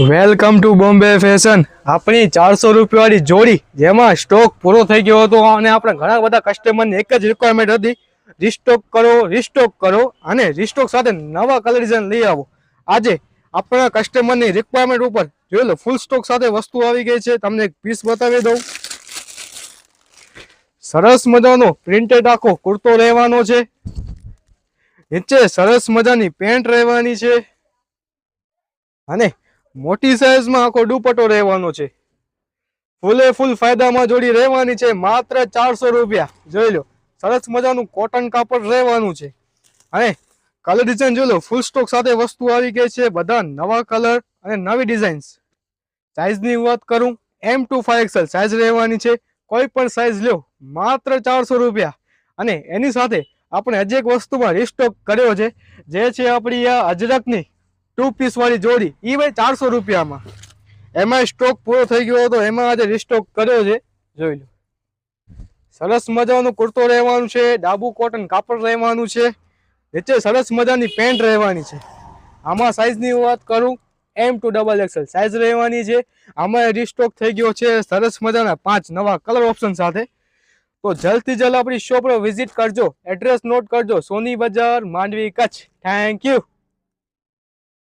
Welcome to Bombay fashion. આપણી 400 રૂપિયાવાળી જોડી જેમાં સ્ટોક પૂરો થઈ ગયો હતો અને આપણે ઘણા બધા કસ્ટમરની એક જ રિક્વાયરમેન્ટ હતી, રિસ્ટોક કરો અને રિસ્ટોક સાથે નવા કલર ડિઝાઇન લઈ આવો. આજે આપણા કસ્ટમરની રિક્વાયરમેન્ટ ઉપર જોઈ લો, ફૂલ સ્ટોક સાથે વસ્તુ આવી ગઈ છે. તમને એક પીસ બતાવી દઉં. સરસ મજાનો પ્રિન્ટેડ આખો કુર્તો રહેવાનો છે, નીચે સરસ મજાની પેન્ટ રહેવાની છે અને મોટી સાઈઝમાં આખો દુપટ્ટો રહેવાનો છે. ફૂલે ફૂલ ફાયદામાં જોડી રહેવાની છે, માત્ર 400 રૂપિયા. જોઈ લો, સરસ મજાનું કોટન કાપડ રહેવાનું છે અને કલર ડિઝાઇન જોઈ લો, ફૂલ સ્ટોક સાથે વસ્તુ આવી ગઈ છે. બધા નવા કલર અને નવી ડિઝાઇન્સ. સાઈઝની વાત કરું, M to 5XL સાઈઝ રહેવાની છે. કોઈ પણ સાઈઝ લો, માત્ર 400 રૂપિયા. અને એની સાથે આપણે હજી એક વસ્તુમાં રિસ્ટોક કર્યો છે, જે છે આપણી આ અજરકની 2 પીસ વાળી જોડી. એ ભાઈ 400 રૂપિયામાં. એમાં સ્ટોક પૂરો થઈ ગયો હતો, એમાં આજે રિસ્ટોક કર્યો છે. જોઈ લો, સરસ મજાનું કુર્તો રહેવાનું છે, ડાબુ કોટન કાપડ રહેવાનું છે, નીચે સરસ મજાની પેન્ટ રહેવાની છે. આમાં સાઈઝની વાત કરું, M to XXL સાઈઝ રહેવાની છે. આમાં રિસ્ટોક થઈ ગયો છે સરસ મજાના 5 નવા કલર ઓપ્શન સાથે. તો જલ્દથી જલ્દ આપણી શોપ પર વિઝિટ કરજો. એડ્રેસ નોટ કરજો, સોની બજાર, માંડવી, કચ્છ. Thank you.